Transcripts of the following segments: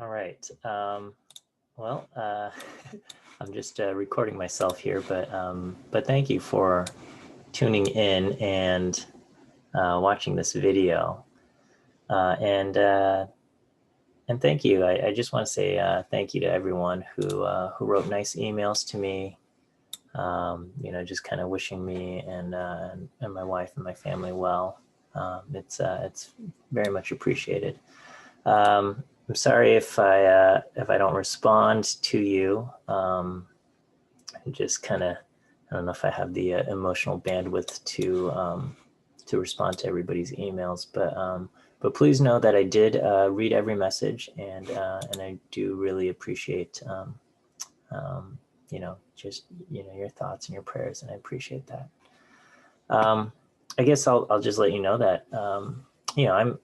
All right. Well, I'm just recording myself here, but thank you for tuning in and watching this video. Uh, and uh, and thank you. I just want to say thank you to everyone who wrote nice emails to me. Just kind of wishing me and my wife and my family well. It's very much appreciated. I'm sorry if I don't respond to you. Just kind of I don't know if I have the emotional bandwidth to respond to everybody's emails, but please know that I did read every message, and I do really appreciate just your thoughts and your prayers, and I appreciate that. Um, I guess I'll just let you know that you know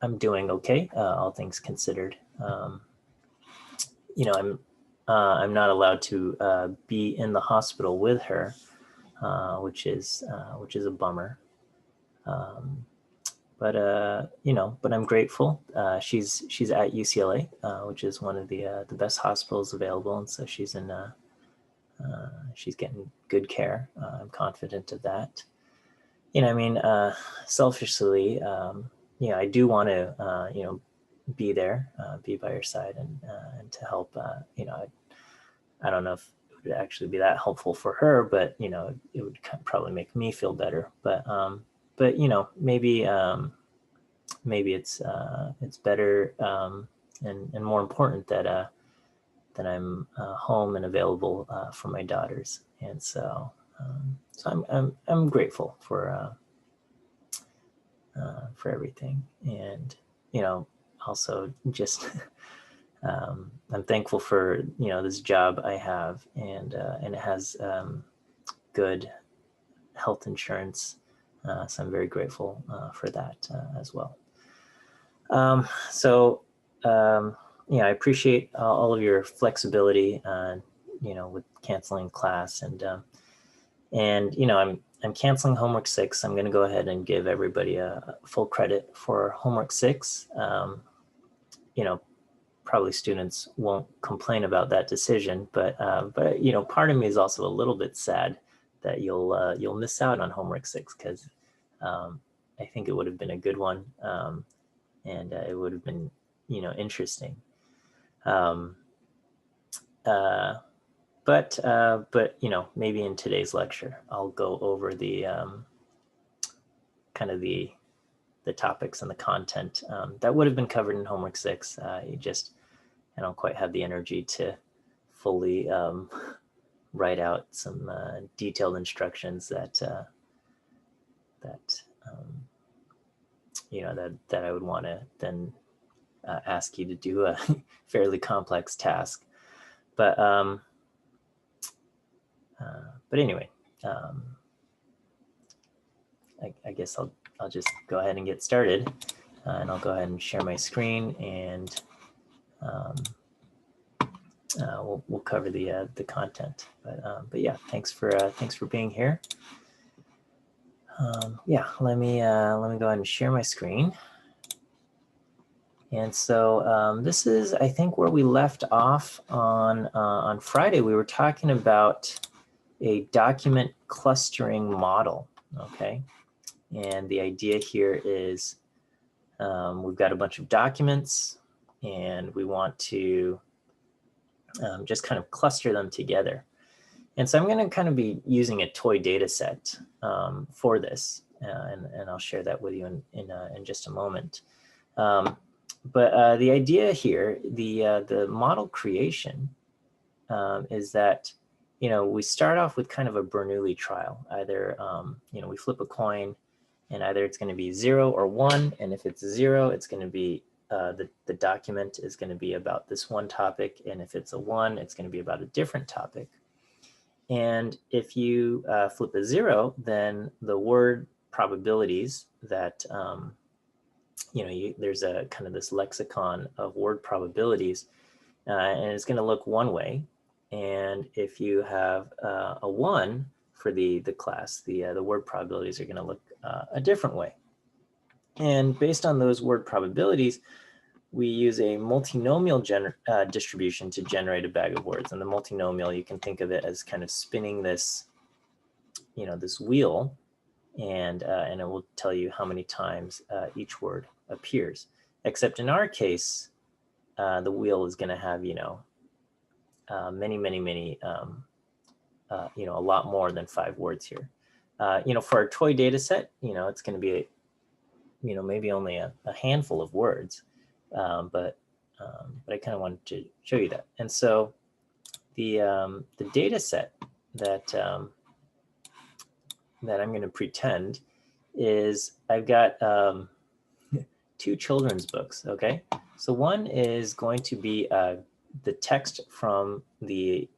I'm doing okay, all things considered. I'm not allowed to be in the hospital with her, which is a bummer. Um, but I'm grateful. She's at UCLA, which is one of the best hospitals available, and so she's getting good care. I'm confident of that. I mean, selfishly, I do want to, be there, be by your side, and to help. I don't know if it would actually be that helpful for her, but it would probably make me feel better. But maybe it's better, and more important that I'm home and available for my daughters, and so I'm grateful for everything, and also just I'm thankful for this job I have, and it has good health insurance, so I'm very grateful for that as well. So I appreciate all of your flexibility, with canceling class, and I'm canceling homework 6. I'm going to go ahead and give everybody a full credit for homework 6. You know, Probably students won't complain about that decision, but part of me is also a little bit sad that you'll miss out on homework 6, because I think it would have been a good one, and it would have been interesting. Um, uh, but maybe in today's lecture I'll go over the kind of the topics and the content that would have been covered in homework 6. I don't quite have the energy to fully write out some detailed instructions that that I would want to then ask you to do a fairly complex task. But anyway, I guess I'll just go ahead and get started, and I'll go ahead and share my screen, and we'll cover the content. But yeah, thanks for being here. Let me go ahead and share my screen. And so this is, I think, where we left off on Friday. We were talking about a document clustering model. Okay, and the idea here is we've got a bunch of documents, and we want to just kind of cluster them together. And so I'm going to kind of be using a toy data set for this, and I'll share that with you in just a moment. But the idea here, the model creation, is that we start off with kind of a Bernoulli trial. Either we flip a coin, and either it's going to be 0 or 1, and if it's 0, it's going to be the document is going to be about this one topic, and if it's a 1, it's going to be about a different topic. And if you flip a 0, then the word probabilities that there's a kind of this lexicon of word probabilities, and it's going to look one way. And if you have a 1 for the class, the word probabilities are going to look a different way. And based on those word probabilities, we use a multinomial distribution to generate a bag of words. And the multinomial, you can think of it as kind of spinning this, this wheel, and it will tell you how many times each word appears. Except in our case, the wheel is going to have, many, a lot more than 5 words here. For our toy data set, it's going to be, maybe only a handful of words, but I kind of wanted to show you that. And so the data set that that I'm going to pretend is I've got 2 children's books. Okay, so one is going to be the text from the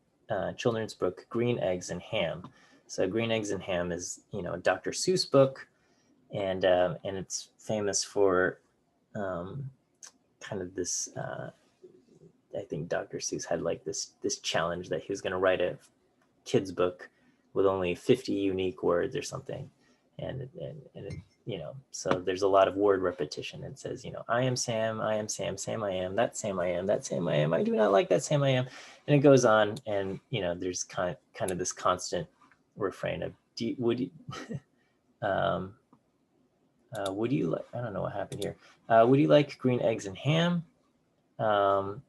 children's book Green Eggs and Ham. So Green Eggs and Ham is a Dr. Seuss book, and it's famous for kind of this. I think Dr. Seuss had like this challenge that he was going to write a kid's book with only 50 unique words or something, and so there's a lot of word repetition. It says, I am Sam, I am Sam, Sam I am, that Sam I am, that Sam I am, I do not like that Sam I am, and it goes on, and there's kind of this constant refrain of would you like, I don't know what happened here. Would you like green eggs and ham? And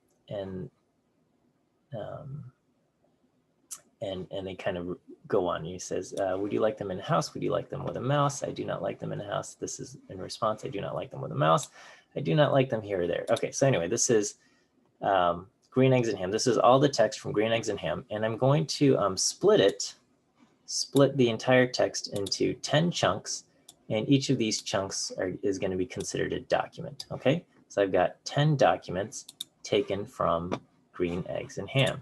they kind of go on. He says, would you like them in a house? Would you like them with a mouse? I do not like them in a house. This is in response. I do not like them with a mouse. I do not like them here or there. Okay, so anyway, this is Green Eggs and Ham. This is all the text from Green Eggs and Ham. And I'm going to split the entire text into 10 chunks. And each of these chunks is going to be considered a document. Okay, so I've got 10 documents taken from Green Eggs and Ham.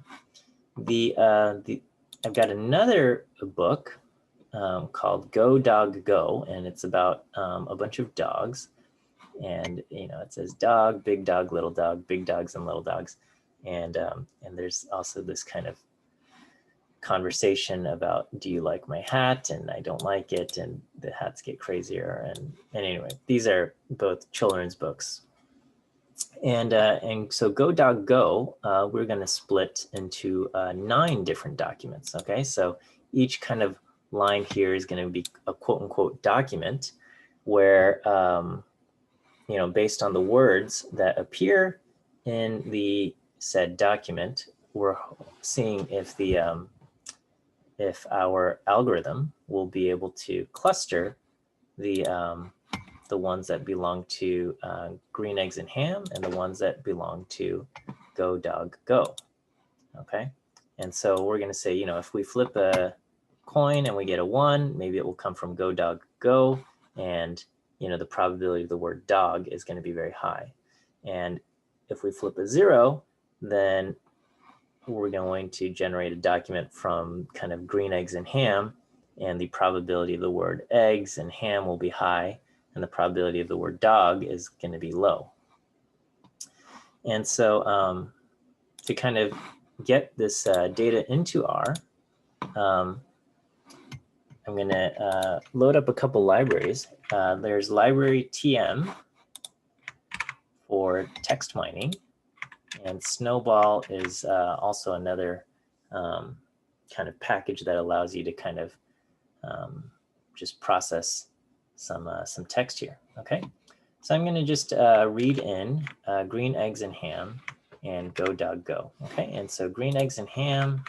I've got another book called Go Dog Go, and it's about a bunch of dogs. And it says dog, big dog, little dog, big dogs and little dogs, and there's also this kind of conversation about, do you like my hat? And I don't like it, and the hats get crazier. And anyway, these are both children's books. And so Go Dog Go, we're going to split into 9 different documents. Okay, so each kind of line here is going to be a quote unquote document where, based on the words that appear in the said document, we're seeing if our algorithm will be able to cluster the ones that belong to Green Eggs and Ham and the ones that belong to Go Dog Go. Okay, and so we're going to say, if we flip a coin and we get a 1, maybe it will come from Go Dog Go, and the probability of the word dog is going to be very high. And if we flip a 0, then we're going to generate a document from kind of Green Eggs and Ham, and the probability of the word eggs and ham will be high, and the probability of the word dog is going to be low. And so to kind of get this data into R, I'm going to load up a couple libraries. There's library TM for text mining, and Snowball is also another kind of package that allows you to kind of just process some text here. Okay, so I'm going to just read in Green Eggs and Ham and Go Dog Go. Okay, and so Green Eggs and Ham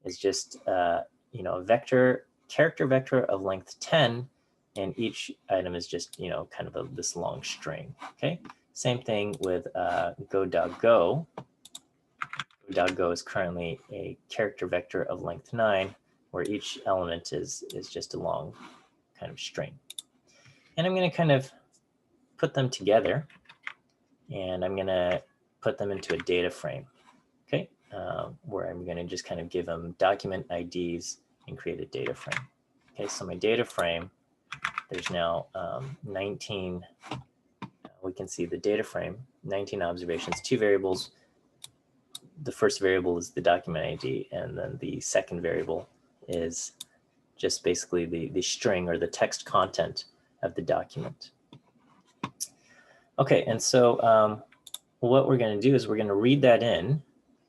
is just a character vector of length 10, and each item is just kind of this long string. Okay, same thing with Go Dog Go. Go Dog Go is currently a character vector of length 9, where each element is just a long kind of string. And I'm going to kind of put them together, and I'm going to put them into a data frame, okay, where I'm going to just kind of give them document IDs and create a data frame. Okay, so my data frame, there's now 19, we can see the data frame, 19 observations, 2 variables. The first variable is the document ID, and then the second variable is just basically the string or the text content of the document. Okay, and so what we're going to do is we're going to read that in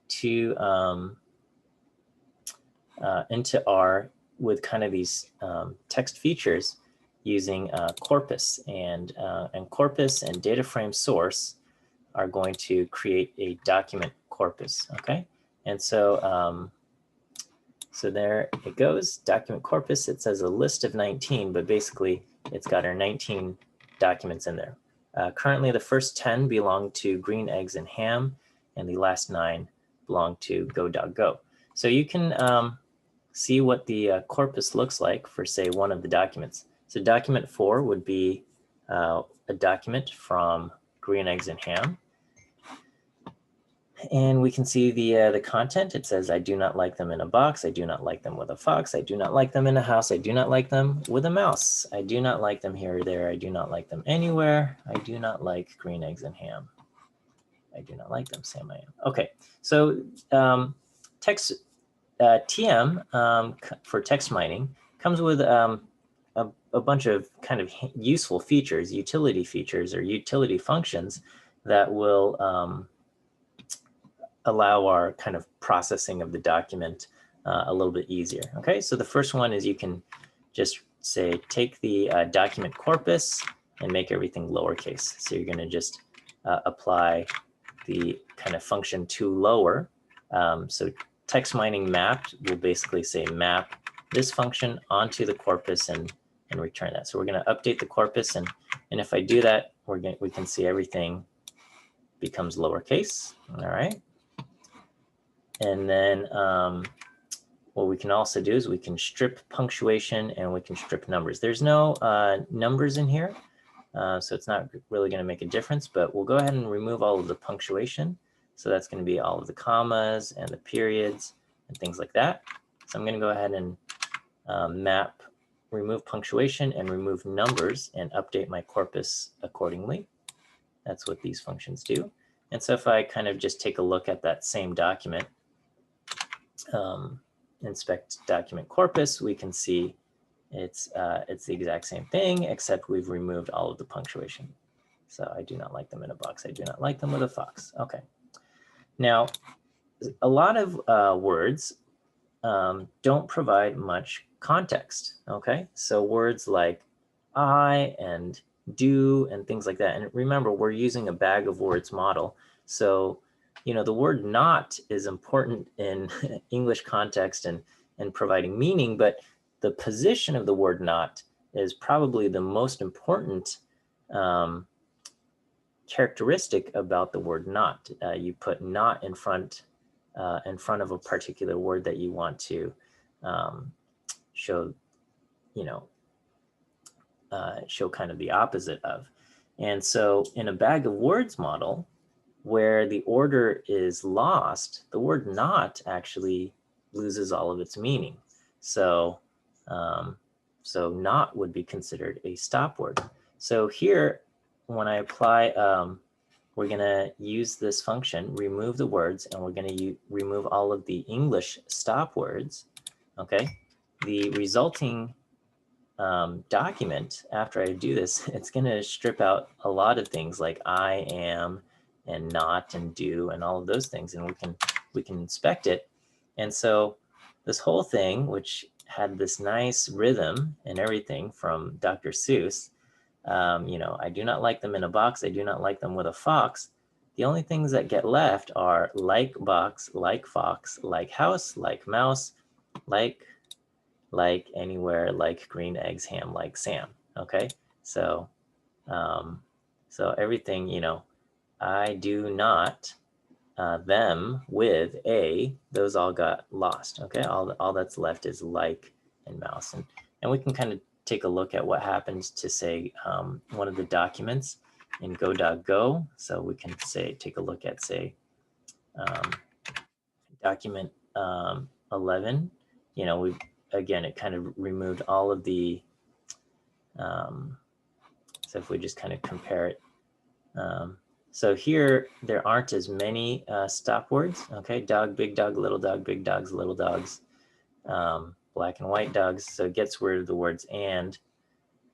to into R with kind of these text features using corpus, and corpus and data frame source are going to create a document corpus. Okay, and so so there it goes, document corpus. It says a list of 19, but basically it's got our 19 documents in there. Currently, the first 10 belong to Green Eggs and Ham, and the last 9 belong to Go Dog Go. So you can see what the corpus looks like for, say, one of the documents. So document 4 would be a document from Green Eggs and Ham. And we can see the content. It says, I do not like them in a box. I do not like them with a fox. I do not like them in a house. I do not like them with a mouse. I do not like them here or there. I do not like them anywhere. I do not like Green Eggs and Ham. I do not like them, Sam I am. Okay, so text TM for text mining comes with a bunch of kind of useful features, utility features or utility functions that will allow our kind of processing of the document a little bit easier. Okay, so the first one is you can just say, take the document corpus and make everything lowercase. So you're going to just apply the kind of function toLower. So text mining mapped will basically say map this function onto the corpus and return that. So we're going to update the corpus, and if I do that, we can see everything becomes lowercase. All right. And then what we can also do is we can strip punctuation and we can strip numbers. There's no numbers in here, so it's not really going to make a difference, but we'll go ahead and remove all of the punctuation. So that's going to be all of the commas and the periods and things like that. So I'm going to go ahead and remove punctuation and remove numbers and update my corpus accordingly. That's what these functions do. And so if I kind of just take a look at that same document, inspect document corpus, we can see it's the exact same thing, except we've removed all of the punctuation. So I do not like them in a box. I do not like them with a fox. Okay. Now, a lot of words don't provide much context. Okay. So words like I and do and things like that. And remember, we're using a bag of words model. So, you know, the word not is important in English context and providing meaning, but the position of the word not is probably the most important characteristic about the word not. You put not in front of a particular word that you want to show, you know, show kind of the opposite of. And so in a bag of words model, where the order is lost, the word not actually loses all of its meaning. So, so not would be considered a stop word. So here, when I apply, we're going to use this function, remove the words, and we're going to remove all of the English stop words. Okay, the resulting document, after I do this, it's going to strip out a lot of things like I am and not and do and all of those things, and we can inspect it. And so this whole thing, which had this nice rhythm and everything from Dr. Seuss, you know, I do not like them in a box. I do not like them with a fox. The only things that get left are like box, like fox, like house, like mouse, like anywhere, like Green Eggs, Ham, like Sam. Okay, so so everything, you know, I do not them with a, those all got lost. Okay, all that's left is like and mouse, and we can kind of take a look at what happens to, say, one of the documents in Go Dog Go. So we can say, take a look at, say, document 11. You know, we've, again, it kind of removed all of the, so if we just kind of compare it, so here there aren't as many stop words. Okay, dog, big dog, little dogs, little dogs, black and white dogs. So it gets rid of the words and,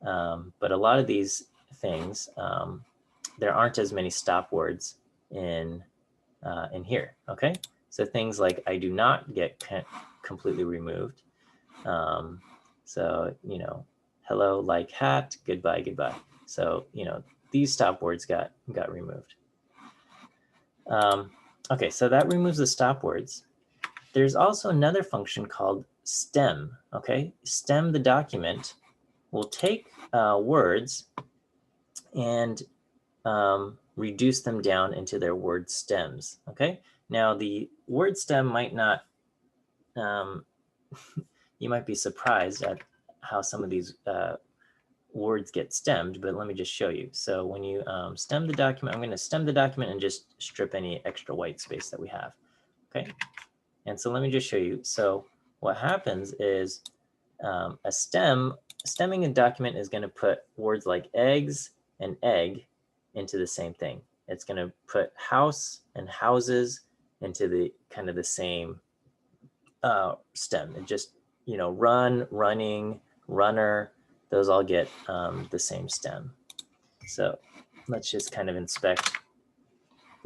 but a lot of these things there aren't as many stop words in here. Okay, so things like I do not get completely removed. So hello, like hat, goodbye, goodbye. So these stop words got removed. Okay, so that removes the stop words. There's also another function called stem. Okay, stem the document will take words and reduce them down into their word stems. Okay, now the word stem might not, you might be surprised at how some of these words get stemmed, but let me just show you. So when you stem the document, I'm going to stem the document and just strip any extra white space that we have. Okay, and so let me just show you. So what happens is stemming a document is going to put words like eggs and egg into the same thing. It's going to put house and houses into the kind of the same stem. It just, run, running, runner, those all get the same stem. So let's just kind of inspect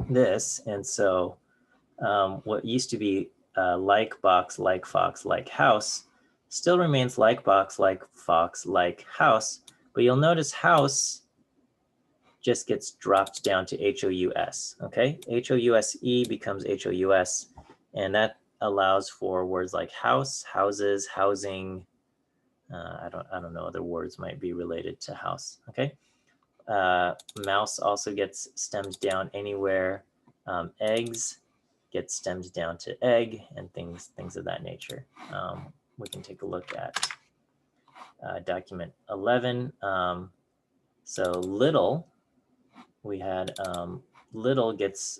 this. And so what used to be like box, like fox, like house still remains like box, like fox, like house, but you'll notice house just gets dropped down to H-O-U-S, okay? H-O-U-S-E becomes H-O-U-S, and that allows for words like house, houses, housing. I don't know, other words might be related to house, okay? Mouse also gets stemmed down anywhere. Eggs get stemmed down to egg, and things of that nature. We can take a look at document 11. So little, we had little gets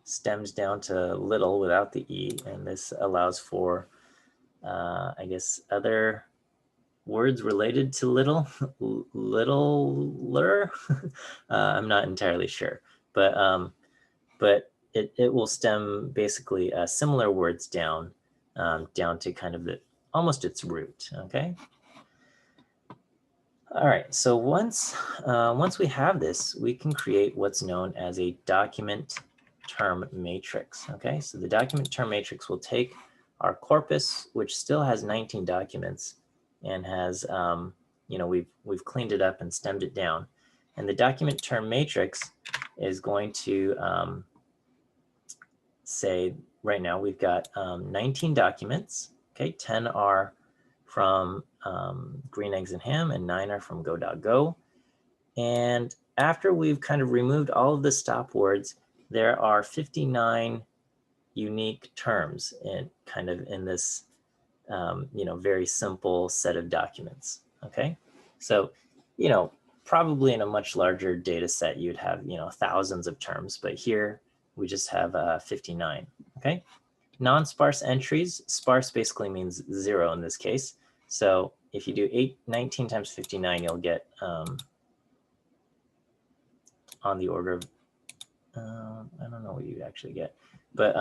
stemmed down to little without the E, and this allows for, I guess, other words related to little, littler. I'm not entirely sure, but it will stem basically similar words down to kind of almost its root. Okay. All right. So once we have this, we can create what's known as a document term matrix. Okay. So the document term matrix will take our corpus, which still has 19 documents, and has we've cleaned it up and stemmed it down, and the document term matrix is going to say right now we've got 19 documents. Okay, 10 are from Green Eggs and Ham, and 9 are from Go.Go. And after we've kind of removed all of the stop words, there are 59 unique terms in this very simple set of documents. Okay, so probably in a much larger data set you'd have thousands of terms, but here we just have 59. Okay, non-sparse entries. Sparse basically means 0 in this case. So if you do 19 times 59, you'll get on the order of I don't know what you actually get, but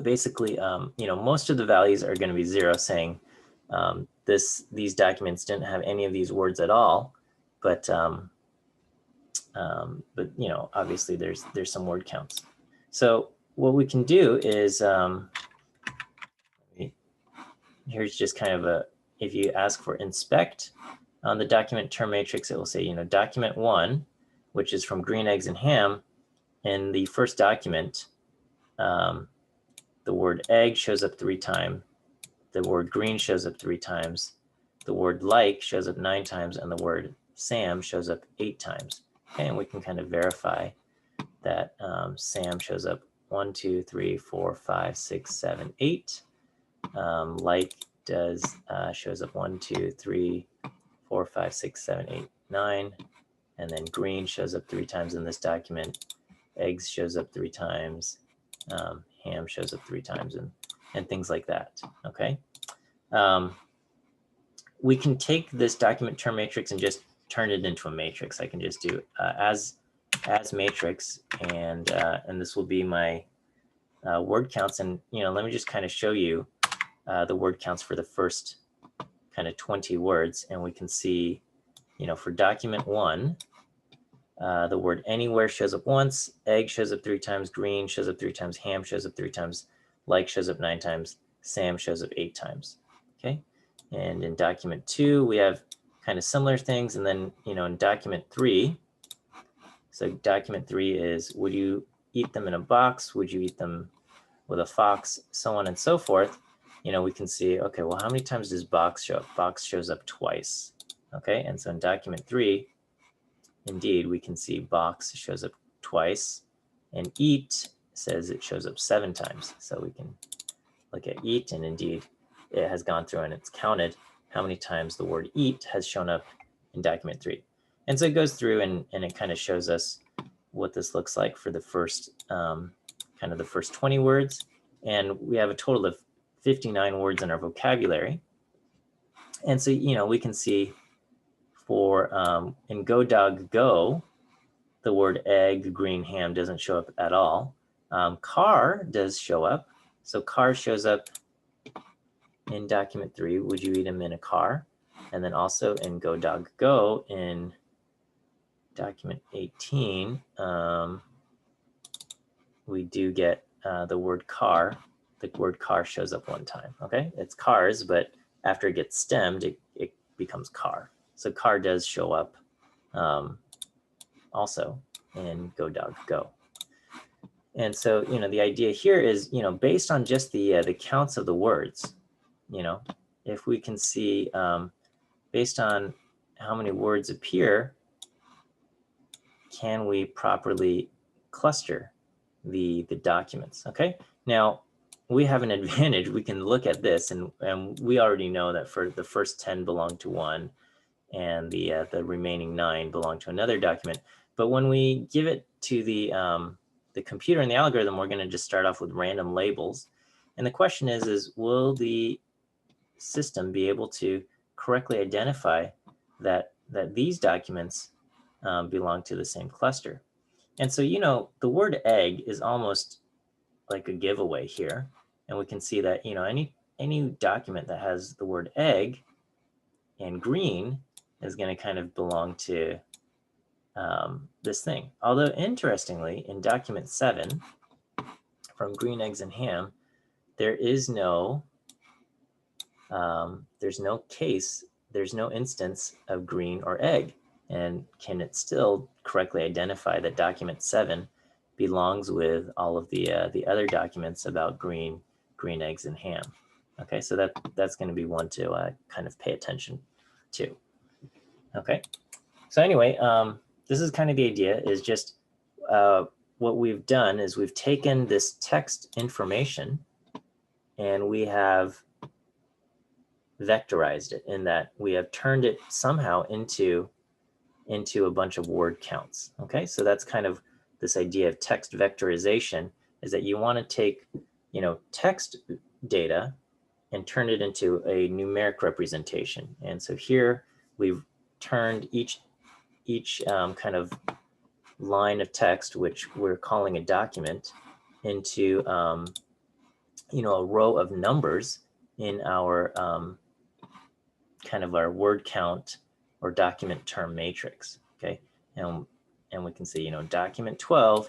basically most of the values are going to be 0, saying these documents didn't have any of these words at all, but obviously there's some word counts. So what we can do is here's just kind of if you ask for inspect on the document term matrix, it will say document 1, which is from Green Eggs and Ham. In the first document, the word egg shows up 3 times, the word green shows up 3 times, the word like shows up 9 times, and the word Sam shows up 8 times. Okay, and we can kind of verify that Sam shows up 1, 2, 3, 4, 5, 6, 7, 8. Like shows up 1, 2, 3, 4, 5, 6, 7, 8, 9. And then green shows up 3 times in this document. Eggs shows up 3 times. Ham shows up 3 times, and things like that. Okay. We can take this document term matrix and just turn it into a matrix. I can just do as matrix, and this will be my word counts. And let me just kind of show you the word counts for the first kind of 20 words, and we can see, for document 1, the word anywhere shows up once, egg shows up 3 times, green shows up 3 times, ham shows up 3 times, like shows up 9 times, Sam shows up 8 times. Okay. And in document 2, we have kind of similar things. And then, in document 3, so document 3 is, would you eat them in a box? Would you eat them with a fox? So on and so forth. We can see, okay, well, how many times does box show up? Box shows up twice. Okay. And so in document 3, indeed, we can see box shows up twice, and eat says it shows up 7 times. So we can look at eat, and indeed, it has gone through and it's counted how many times the word eat has shown up in document 3. And so it goes through and it kind of shows us what this looks like for the first, kind of the first 20 words. And we have a total of 59 words in our vocabulary. And so, we can see for in Go Dog Go, the word egg, green, ham doesn't show up at all. Car does show up. So car shows up in document 3. Would you eat them in a car? And then also in Go Dog Go in document 18, we do get the word car. The word car shows up 1 time. Okay, it's cars, but after it gets stemmed, it becomes car. So car does show up also in Go Dog Go. And so, the idea here is, based on just the counts of the words, if we can see, based on how many words appear, can we properly cluster the documents? Okay. Now, we have an advantage. We can look at this, and we already know that for the first 10 belong to one, and the remaining 9 belong to another document. But when we give it to the computer and the algorithm, we're going to just start off with random labels. And the question is will the system be able to correctly identify that these documents belong to the same cluster? And so, the word egg is almost like a giveaway here. And we can see that, any document that has the word egg and green is going to kind of belong to this thing. Although interestingly, in document 7 from green, eggs, and ham, there is no, there's no case, there's no instance of green or egg. And can it still correctly identify that document 7 belongs with all of the other documents about green, eggs, and ham? Okay, so that's going to be one to kind of pay attention to. Okay, so anyway, this is kind of the idea, is just what we've done is we've taken this text information and we have vectorized it, in that we have turned it somehow into a bunch of word counts. Okay, so that's kind of this idea of text vectorization, is that you want to take, text data and turn it into a numeric representation. And so here we've turned each kind of line of text, which we're calling a document, into a row of numbers in our kind of our word count or document term matrix. Okay, and we can see, document 12,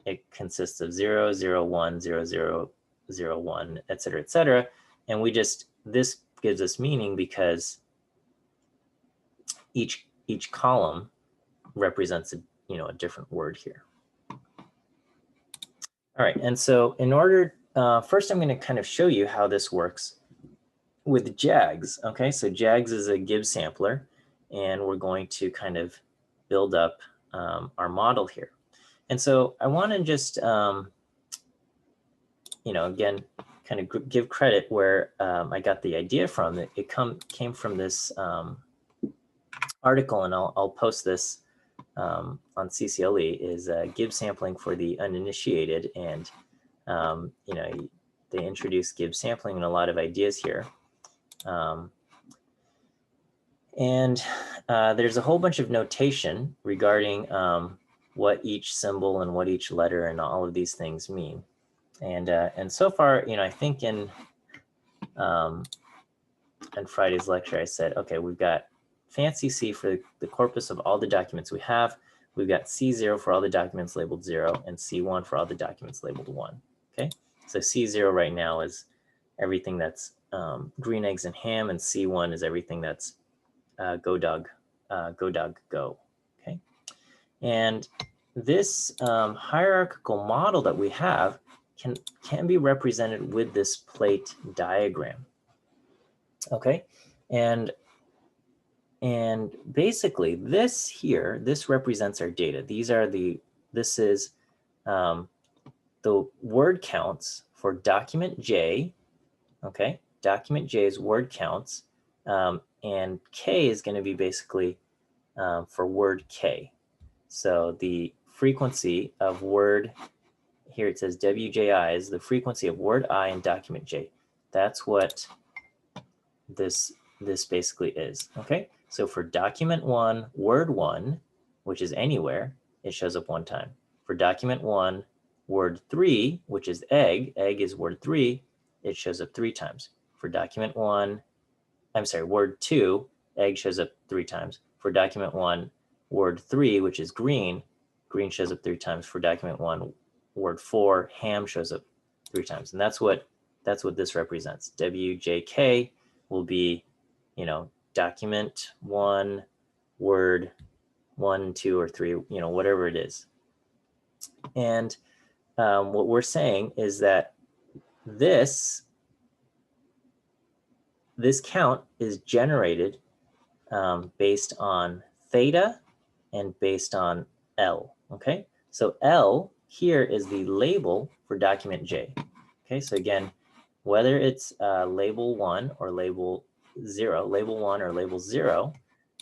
it consists of 0, 0, 1, 0, 0, 0, 1, et cetera, and this gives us meaning because each column represents a different word here. All right, and so in order, first I'm going to kind of show you how this works with JAGS. Okay, so JAGS is a Gibbs sampler, and we're going to kind of build up our model here. And so I want to just, again, kind of give credit where I got the idea from. It came from this article, and I'll post this on CCLE, is Gibbs sampling for the uninitiated. And, they introduce Gibbs sampling and a lot of ideas here. And there's a whole bunch of notation regarding what each symbol and what each letter and all of these things mean. And so far, I think in in Friday's lecture, I said, okay, we've got fancy C for the corpus of all the documents we have. We've got C0 for all the documents labeled 0 and C1 for all the documents labeled 1. Okay, so C0 right now is everything that's green eggs and ham, and C1 is everything that's go dog, go. Okay, and this hierarchical model that we have can be represented with this plate diagram. Okay, and basically this here, this represents our data. This is the word counts for document J. Okay, document J's word counts, and K is going to be basically for word K. So the frequency of word, here it says WJI is the frequency of word I in document J. That's what this basically is. Okay, so for document 1, word 1, which is anywhere, it shows up 1 time. For document 1, word 3, which is egg is word 3, it shows up 3 times. For document 1, I'm sorry, word 2, egg shows up 3 times. For document 1, word 3, which is green shows up 3 times. For document 1, word 4, ham shows up 3 times. And that's what this represents. WJK will be, you know, document 1, word 1, 2, or 3, you know, whatever it is. And what we're saying is that this count is generated based on theta and based on L. Okay, so L here is the label for document J. Okay, so again, whether it's label 1 or label 0, label 1 or label 0,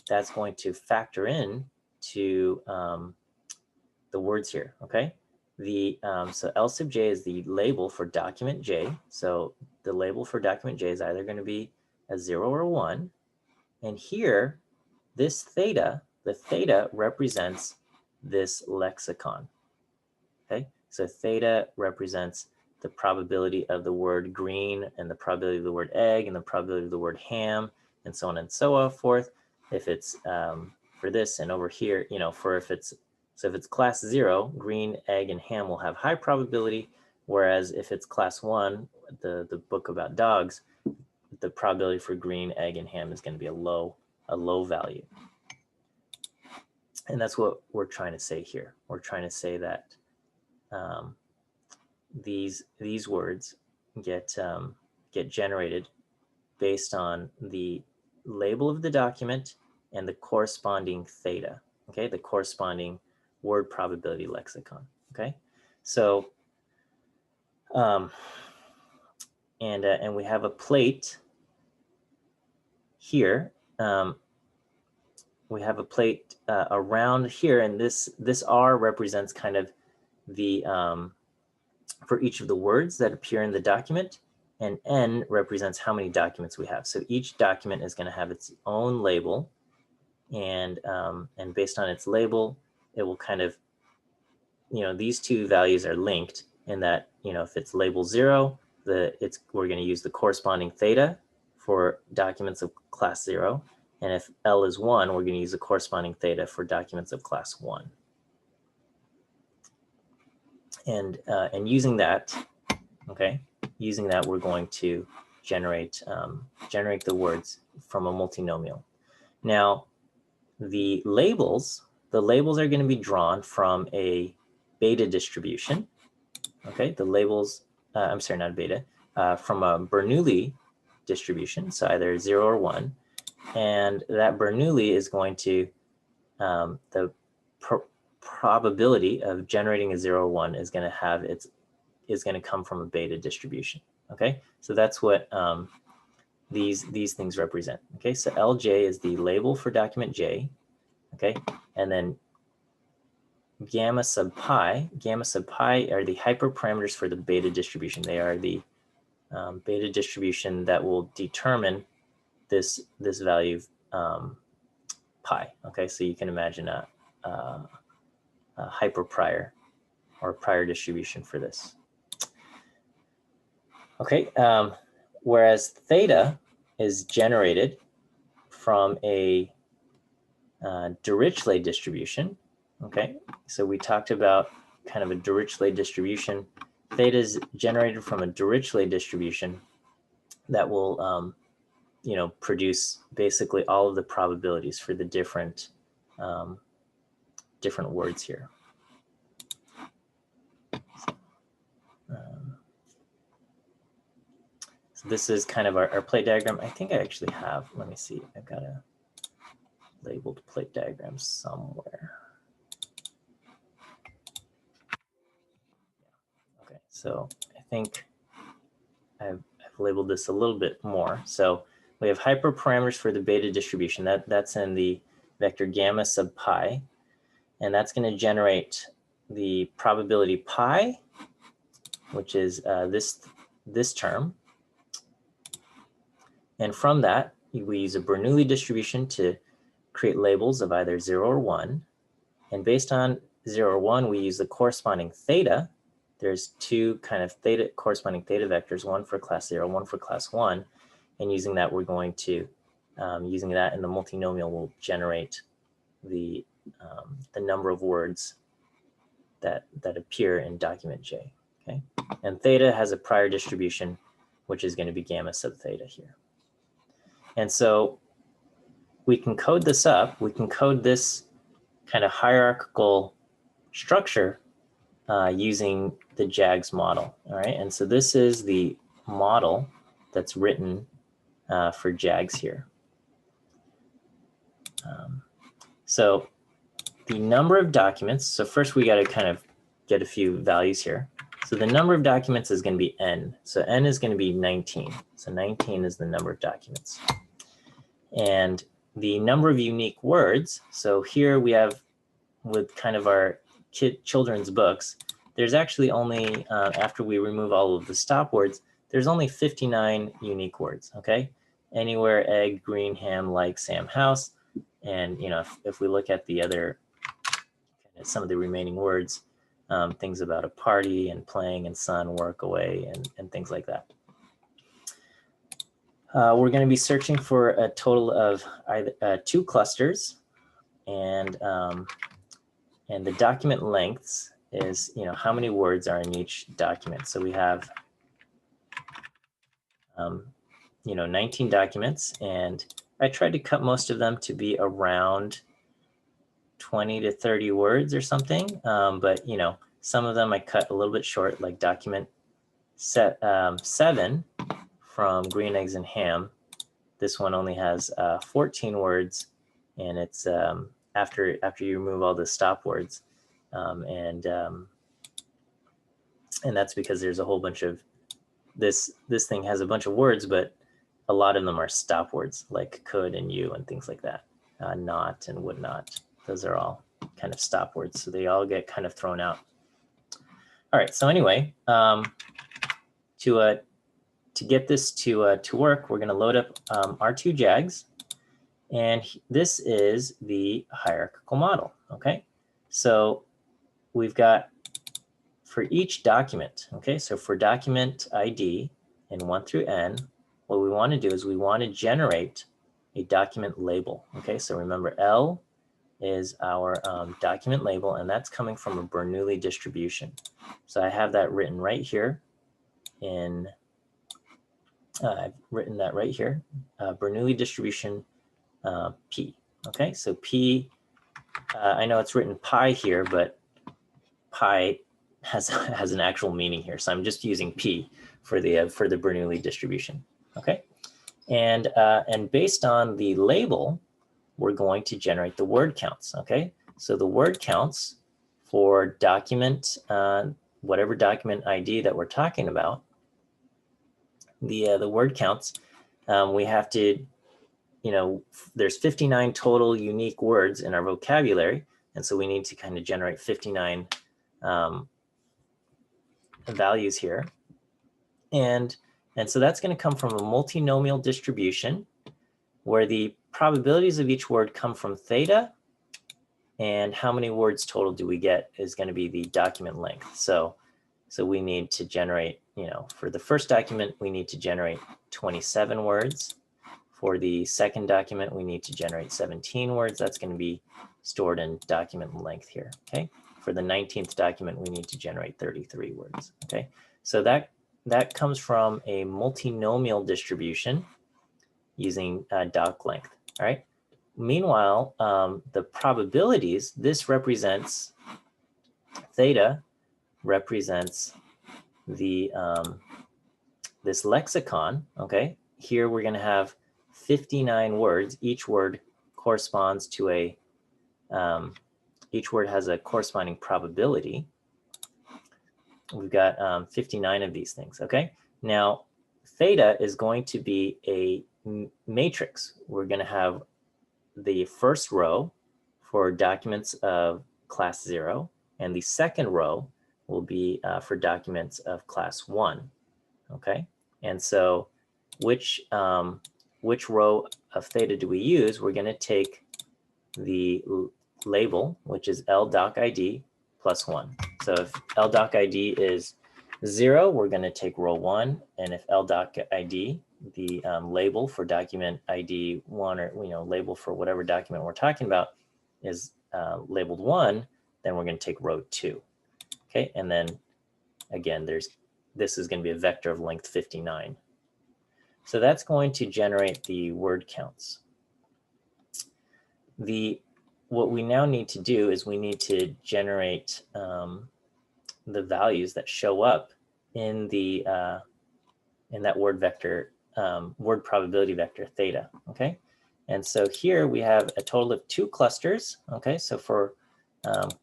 that's going to factor in to the words here. Okay, so L sub J is the label for document J. So the label for document J is either going to be a 0 or a 1. And here, this theta, the theta represents this lexicon. Okay, so theta represents the probability of the word green and the probability of the word egg and the probability of the word ham and so on and so forth. If it's for this, and over here, you know, if it's class 0, green, egg, and ham will have high probability, whereas if it's class 1, the book about dogs, the probability for green, egg, and ham is going to be a low value. And that's what we're trying to say here. We're trying to say that these words get generated based on the label of the document and the corresponding theta. Okay, the corresponding word probability lexicon. Okay, so and we have a plate here. We have a plate around here, and this R represents kind of the for each of the words that appear in the document, and N represents how many documents we have. So each document is going to have its own label, and based on its label, it will kind of, you know, these two values are linked in that, you know, if it's label 0, we're going to use the corresponding theta for documents of class 0. And if L is 1, we're going to use the corresponding theta for documents of class 1. And using that, okay, we're going to generate the words from a multinomial. Now, the labels are going to be drawn from a beta distribution. Okay, the labels, I'm sorry, not beta, from a Bernoulli distribution, so either 0 or 1. And that Bernoulli is going to, the probability of generating a 0 or 1 is going to come from a beta distribution. Okay, so that's what these things represent. Okay, so LJ is the label for document J. Okay, and then gamma sub pi are the hyperparameters for the beta distribution. They are the beta distribution that will determine this value of pi. Okay, so you can imagine a hyperprior or prior distribution for this. Okay, whereas theta is generated from a Dirichlet distribution. Okay, so we talked about kind of a Dirichlet distribution. Theta is generated from a Dirichlet distribution that will, you know, produce basically all of the probabilities for the different different words here. So this is kind of our plate diagram. I think I actually have, let me see, I've got a labeled plate diagram somewhere. Okay, so I think I've labeled this a little bit more. So we have hyperparameters for the beta distribution. That's in the vector gamma sub pi. And that's going to generate the probability pi, which is this term. And from that, we use a Bernoulli distribution to create labels of either 0 or 1. And based on 0 or 1, we use the corresponding theta. There's two kind of corresponding theta vectors, one for class 0, one for class 1. And using that, we're going to, using that in the multinomial will generate the number of words that appear in document J. Okay, and theta has a prior distribution, which is going to be gamma sub theta here. And so we can code this up. We can code this kind of hierarchical structure using the JAGS model. All right, and so this is the model that's written for JAGS here. So the number of documents, so first we got to kind of get a few values here. So the number of documents is going to be n. So n is going to be 19. So 19 is the number of documents. And the number of unique words, so here we have with kind of our children's books, there's actually only, after we remove all of the stop words, there's only 59 unique words, okay? Anywhere, egg, green, ham, like, Sam, house. And, you know, if we look at the other, some of the remaining words, things about a party and playing and sun, work, away, and things like that. We're going to be searching for a total of either, 2 clusters, and the document lengths is, you know, how many words are in each document. So we have, you know, 19 documents, and I tried to cut most of them to be around 20 to 30 words or something. But, you know, some of them I cut a little bit short, like document 7 from Green Eggs and Ham. This one only has 14 words, and it's after you remove all the stop words. And that's because there's a whole bunch of, this thing has a bunch of words, but a lot of them are stop words, like could and you and things like that. Not and would not. Those are all kind of stop words, so they all get kind of thrown out. All right, so anyway, to get this to work, we're going to load up our 2 JAGs, and this is the hierarchical model. Okay, so we've got for each document. Okay, so for document ID in 1 through n, what we want to do is we want to generate a document label. Okay, so remember L is our document label, and that's coming from a Bernoulli distribution. So I have that written right here in, I've written that right here, Bernoulli distribution P. Okay, so P, I know it's written pi here, but pi has an actual meaning here. So I'm just using P for the Bernoulli distribution. Okay, and based on the label, we're going to generate the word counts. Okay, so the word counts for document, whatever document ID that we're talking about, the word counts, we have to, you know, there's 59 total unique words in our vocabulary, and so we need to kind of generate 59 values here, and so that's going to come from a multinomial distribution where the probabilities of each word come from theta, and how many words total do we get is going to be the document length. So we need to generate, you know, for the first document, we need to generate 27 words. For the second document, we need to generate 17 words. That's going to be stored in document length here, okay? For the 19th document, we need to generate 33 words, okay? So that comes from a multinomial distribution using doc length, all right? Meanwhile, the probabilities, this represents, theta represents the this lexicon, okay? Here we're going to have 59 words. Each word corresponds to a, each word has a corresponding probability. We've got 59 of these things, okay? Now, theta is going to be a matrix. We're going to have the first row for documents of class 0, and the second row will be for documents of class 1, okay? And so which row of theta do we use? We're going to take the label, which is LDocID plus 1. So if LDocID is 0, we're going to take row 1, and if LDocID, the label for document ID 1, or label for whatever document we're talking about, is labeled 1, then we're going to take row 2. Okay, and then again, this is going to be a vector of length 59. So that's going to generate the word counts. What we now need to do is we need to generate the values that show up in the in that word vector, word probability vector theta. Okay, and so here we have a total of 2 clusters. Okay, so for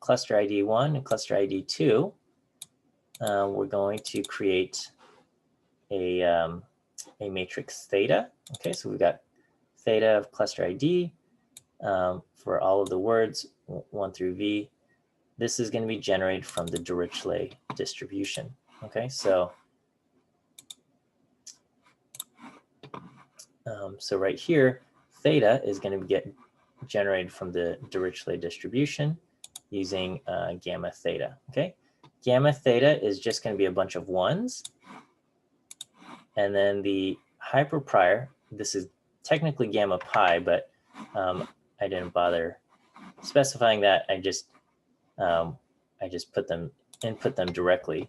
cluster ID 1 and cluster ID 2, we're going to create a matrix theta. Okay, so we've got theta of cluster ID for all of the words 1 through V. This is going to be generated from the Dirichlet distribution. Okay, so so right here, theta is going to get generated from the Dirichlet distribution using gamma theta. Okay, gamma theta is just going to be a bunch of 1s. And then the hyperprior, this is technically gamma pi, but I didn't bother specifying that. I just input them directly.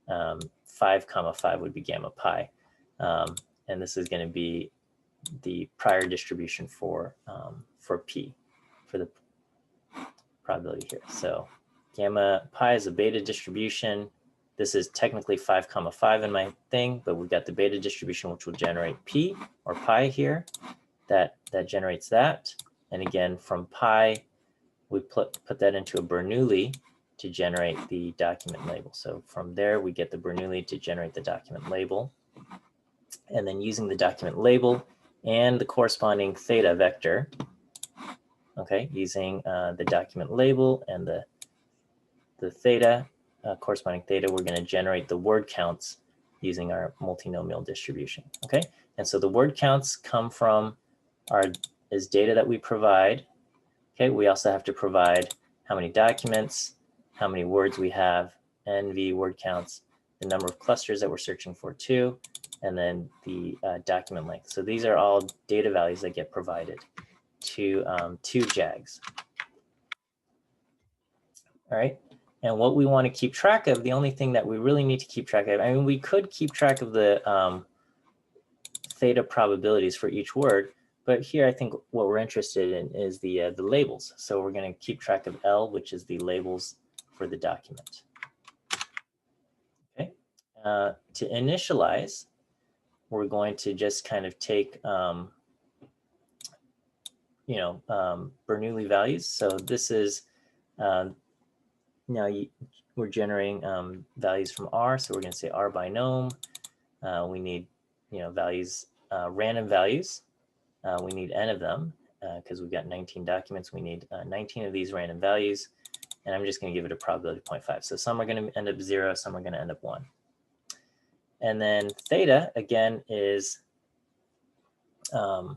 5, 5 would be gamma pi. And this is going to be the prior distribution for P, for the probability here. So gamma pi is a beta distribution. This is technically 5, 5 in my thing, but we've got the beta distribution, which will generate P or pi here. That generates that. And again, from pi, we put that into a Bernoulli to generate the document label. So from there, we get the Bernoulli to generate the document label. And then using the document label and the corresponding theta vector, okay, using the document label and the theta, corresponding theta, we're going to generate the word counts using our multinomial distribution. Okay, and so the word counts come from is data that we provide. Okay, we also have to provide how many documents, how many words we have, NV word counts, the number of clusters that we're searching for too, and then the document length. So these are all data values that get provided to JAGs. All right. And what we want to keep track of, the only thing that we really need to keep track of, I mean, we could keep track of the theta probabilities for each word, but here I think what we're interested in is the labels. So we're going to keep track of L, which is the labels for the document. Okay. To initialize, we're going to just kind of take, Bernoulli values. So this is now we're generating values from R, so we're going to say R binom. We need, values, random values. We need n of them because we've got 19 documents. We need 19 of these random values, and I'm just going to give it a probability of 0.5. So some are going to end up 0, some are going to end up 1. And then theta, again, is going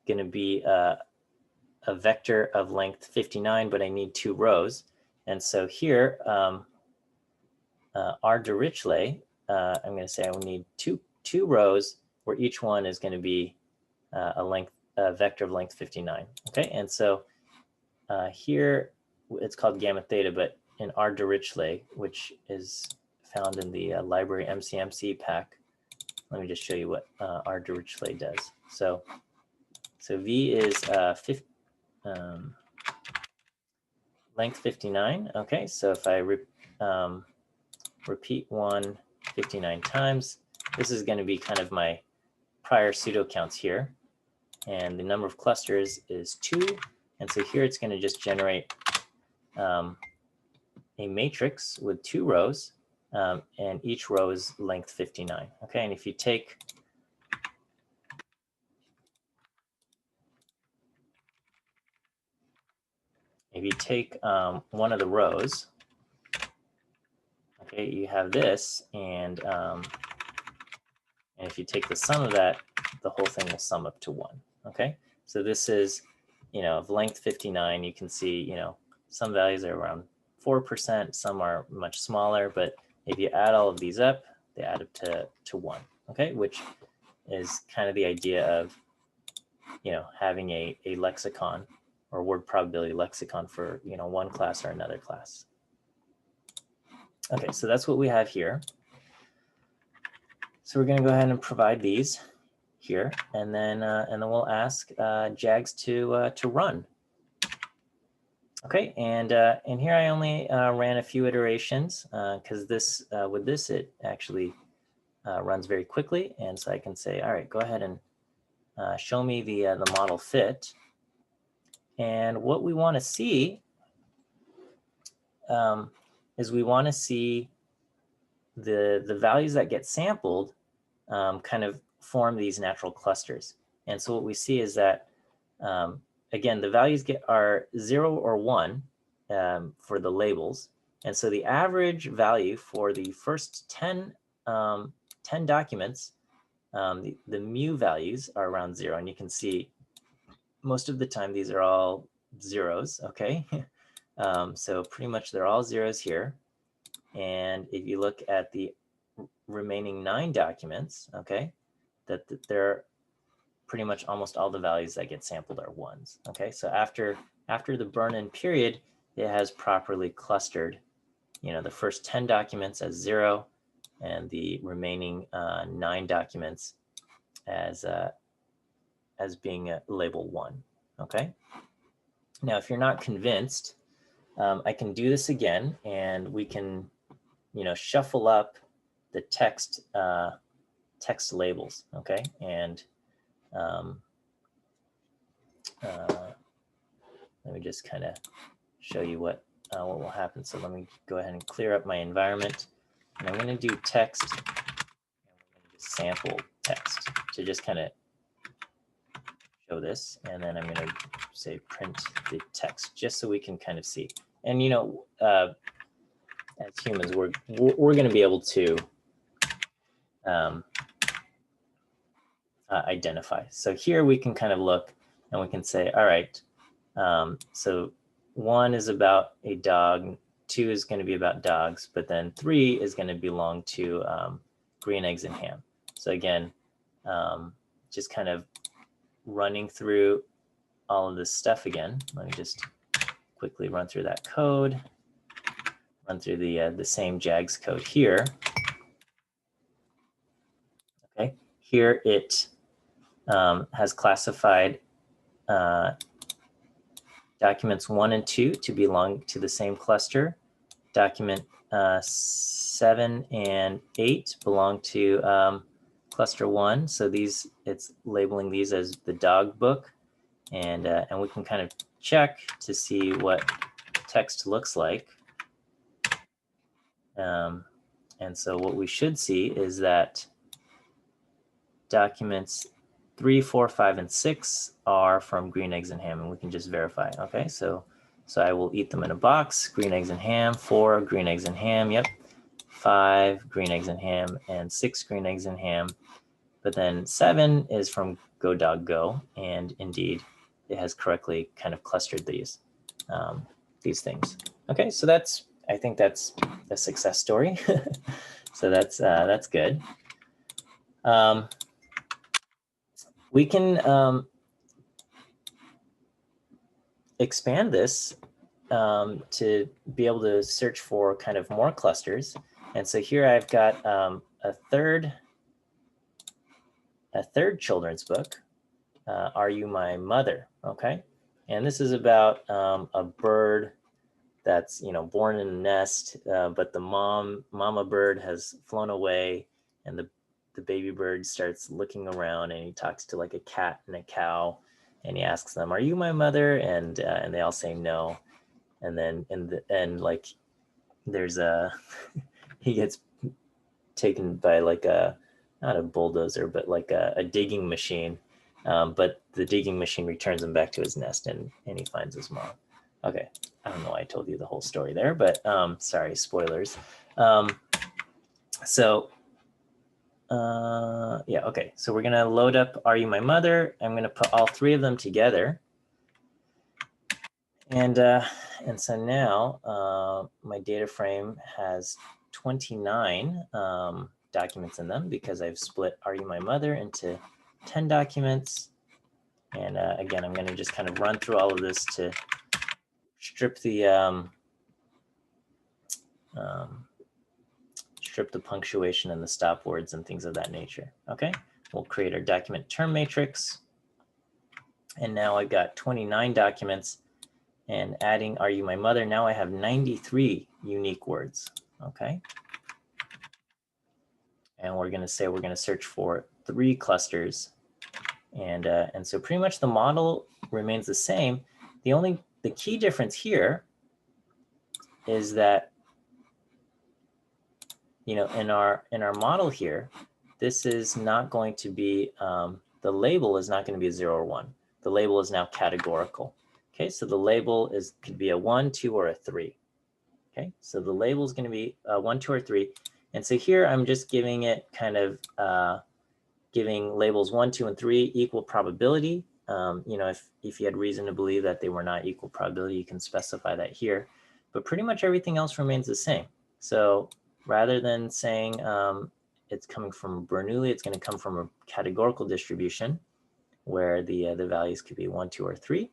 to be a vector of length 59, but I need 2 rows. And so here, our Dirichlet, I'm going to say I will need two rows where each one is going to be a vector of length 59. Okay, and so here it's called gamma theta, but in R. Dirichlet, which is found in the library MCMC pack, let me just show you what R. Dirichlet does. So V is length 59. Okay, so if I repeat 1 59 times, this is going to be kind of my prior pseudo counts here. And the number of clusters is 2. And so here it's going to just generate a matrix with 2 rows, and each row is length 59. Okay, and if you take one of the rows, okay, you have this, and if you take the sum of that, the whole thing will sum up to 1. Okay, so this is, of length 59. You can see, some values are around 4%, some are much smaller, but if you add all of these up, they add up to 1. Okay, which is kind of the idea of, having a lexicon or word probability lexicon for, one class or another class. Okay, so that's what we have here. So we're going to go ahead and provide these here, and then we'll ask JAGS to run. Okay, and here I only ran a few iterations because with this it actually runs very quickly, and so I can say, all right, go ahead and show me the model fit. And what we want to see is we want to see the values that get sampled kind of form these natural clusters. And so what we see is that, again, the values are 0 or 1 for the labels. And so the average value for the first 10 documents, the mu values are around 0. And you can see most of the time these are all zeros, okay? So pretty much they're all zeros here. And if you look at the remaining 9 documents, okay, that they're pretty much almost all the values that get sampled are 1s. Okay, so after the burn-in period, it has properly clustered, the first 10 documents as 0 and the remaining 9 documents as being label 1. Okay. Now, if you're not convinced, I can do this again, and we can, shuffle up the text labels. Okay, and let me just kind of show you what will happen. So let me go ahead and clear up my environment, and I'm going to do text, and I'm going to just sample text to just kind of show this, and then I'm going to say print the text just so we can kind of see. And as humans, we're going to be able to identify. So here we can kind of look, and we can say, all right, so 1 is about a dog, 2 is going to be about dogs, but then 3 is going to belong to green eggs and ham. So again, just kind of running through all of this stuff again. Let me just quickly run through that code, run through the same JAGS code here. Okay, here it has classified documents 1 and 2 to belong to the same cluster. Document 7 and 8 belong to cluster 1. So it's labeling these as the dog book, and we can kind of check to see what text looks like. And so what we should see is that documents 3, 4, 5, and 6 are from green eggs and ham, and we can just verify. Okay, so I will eat them in a box. Green eggs and ham. 4 green eggs and ham. Yep. 5 green eggs and ham, and 6 green eggs and ham. But then 7 is from Go Dog Go, and indeed, it has correctly kind of clustered these things. Okay, so I think that's a success story. So that's good. We can expand this to be able to search for kind of more clusters. And so here I've got a third children's book, Are You My Mother? Okay. And this is about a bird that's, born in a nest, but the mama bird has flown away, and the baby bird starts looking around, and he talks to like a cat and a cow, and he asks them, "Are you my mother?" And they all say no. And then in the end, like, there's a he gets taken by like not a bulldozer, but like a digging machine. But the digging machine returns him back to his nest, and he finds his mom. Okay, I don't know why I told you the whole story there, but sorry, spoilers. So yeah, okay. So we're gonna load up Are You My Mother? I'm gonna put all three of them together. And so now my data frame has 29 documents in them, because I've split Are You My Mother into 10 documents. And again, I'm going to just kind of run through all of this to strip the punctuation and the stop words and things of that nature. Okay, we'll create our document term matrix. And now I've got 29 documents, and adding Are You My Mother, now I have 93 unique words. Okay. And we're going to say we're going to search for 3 clusters. And so pretty much the model remains the same. The key difference here is that, in our model here, this is not going to be, the label is not going to be a 0 or 1. The label is now categorical. Okay, so the label could be a 1, 2, or a 3. Okay, so the label is going to be 1, 2, or 3. And so here I'm just giving it kind of giving labels 1, 2, and 3 equal probability. If you had reason to believe that they were not equal probability, you can specify that here. But pretty much everything else remains the same. So rather than saying it's coming from Bernoulli, it's going to come from a categorical distribution where the values could be 1, 2, or 3.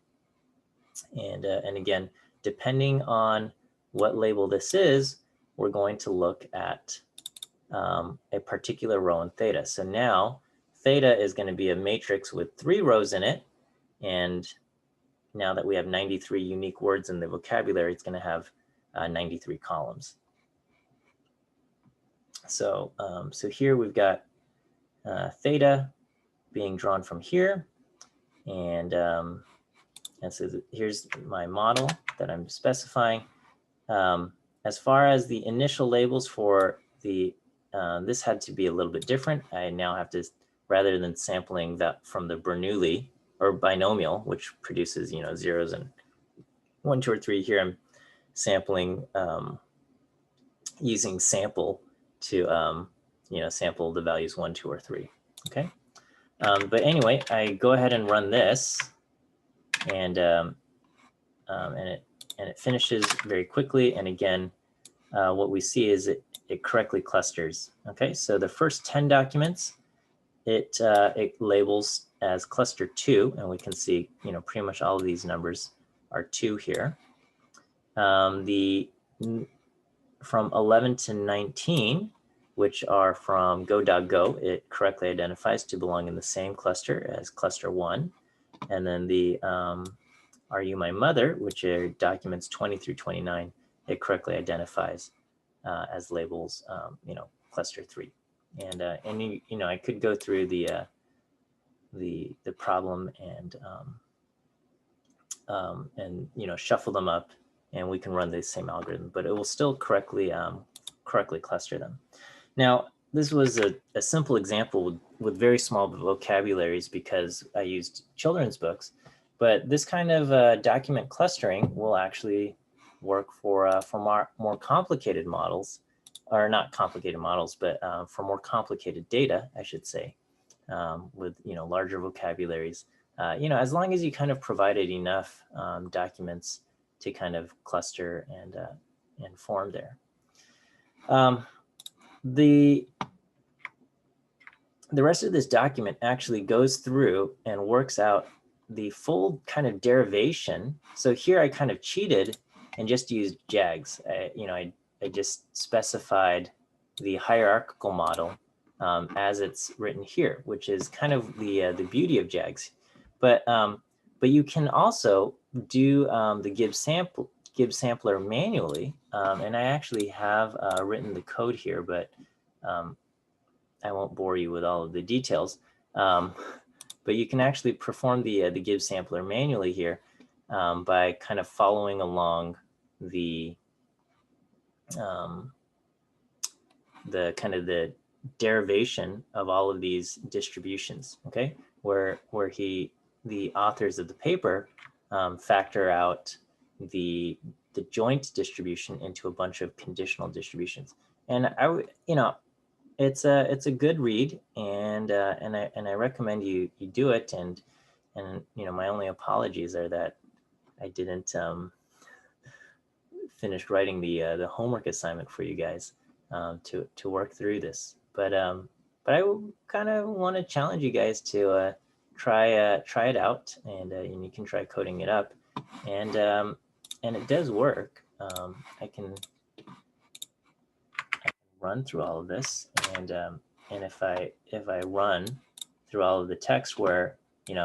And again, depending on what label this is, we're going to look at a particular row in theta. So now theta is going to be a matrix with 3 rows in it. And now that we have 93 unique words in the vocabulary, it's going to have 93 columns. So, so here we've got theta being drawn from here. And so here's my model that I'm specifying. As far as the initial labels for the, this had to be a little bit different. I now have to, rather than sampling that from the Bernoulli or binomial, which produces, zeros and 1, 2, or 3, here I'm sampling using sample to, sample the values 1, 2, or 3. Okay. But anyway, I go ahead and run this, and it finishes very quickly. And again, what we see is it correctly clusters. Okay, so the first 10 documents, it labels as cluster 2, and we can see, pretty much all of these numbers are 2 here. From 11 to 19, which are from go.go, it correctly identifies to belong in the same cluster as cluster 1. And then the Are You My Mother, which are documents 20 through 29, it correctly identifies as labels, cluster 3. And I could go through the problem and shuffle them up, and we can run the same algorithm, but it will still correctly cluster them. Now, this was a simple example with very small vocabularies because I used children's books, but this kind of document clustering will actually work for more complicated models, or not complicated models, but for more complicated data, I should say, with larger vocabularies. As long as you kind of provided enough documents to kind of cluster and form there. the rest of this document actually goes through and works out the full kind of derivation. So here I kind of cheated and just used JAGs. I just specified the hierarchical model as it's written here, which is kind of the beauty of JAGs. But you can also do the Gibbs sampler manually, and I actually have written the code here, but I won't bore you with all of the details. But you can actually perform the Gibbs sampler manually here by kind of following along the kind of the derivation of all of these distributions. Okay, where the authors of the paper factor out the joint distribution into a bunch of conditional distributions. And it's a good read, and I recommend you do it. And my only apologies are that I didn't finish writing the homework assignment for you guys to work through this. But I kind of want to challenge you guys to try it out, and you can try coding it up, and it does work. I can run through all of this, and if I run through all of the text where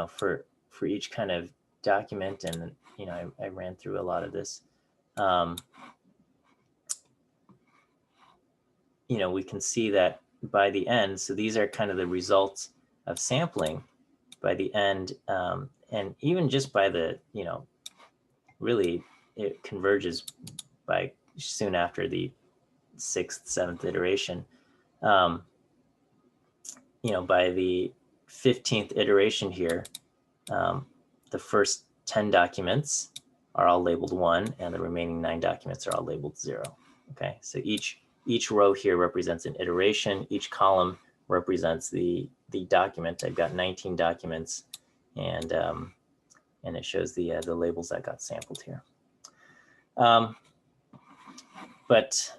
for each kind of document, and I ran through a lot of this, we can see that by the end, so these are kind of the results of sampling by the end, and even just by the really it converges by soon after the 6th, 7th iteration. By the 15th iteration here, the first 10 documents are all labeled 1, and the remaining 9 documents are all labeled 0. Okay, so each row here represents an iteration. Each column represents the document. I've got 19 documents, and it shows the labels that got sampled here. But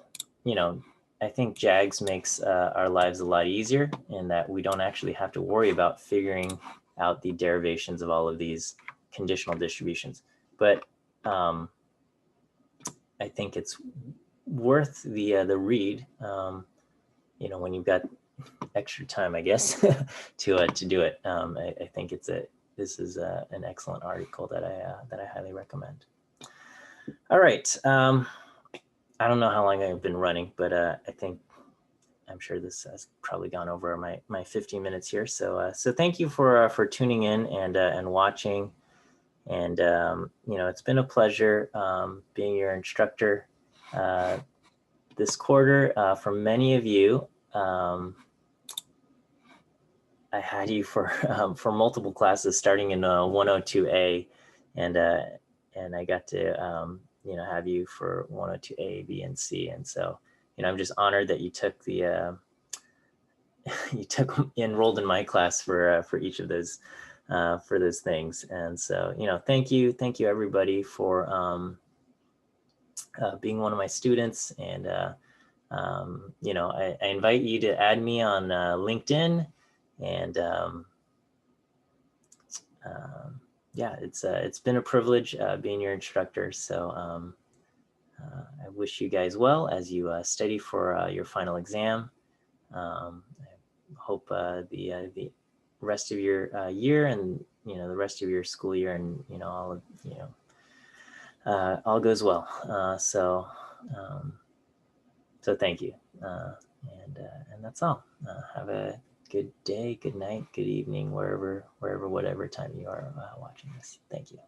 I think JAGs makes our lives a lot easier in that we don't actually have to worry about figuring out the derivations of all of these conditional distributions. But I think it's worth the read, when you've got extra time, I guess, to do it. I think this is an excellent article that I highly recommend. All right. I don't know how long I've been running, but I'm sure this has probably gone over my 15 minutes here. So thank you for tuning in and watching. And it's been a pleasure being your instructor this quarter. For many of you, I had you for multiple classes starting in 102A, and I got to have you for 102A, B, and C. And so I'm just honored that you took the enrolled in my class for each of those things. And so thank you everybody for being one of my students. And I invite you to add me on LinkedIn. And yeah, it's been a privilege being your instructor. So I wish you guys well as you study for your final exam. I hope the rest of your year, and the rest of your school year, and all goes well. So thank you, and that's all. Have a good day, good night, good evening, whatever time you are watching this. Thank you.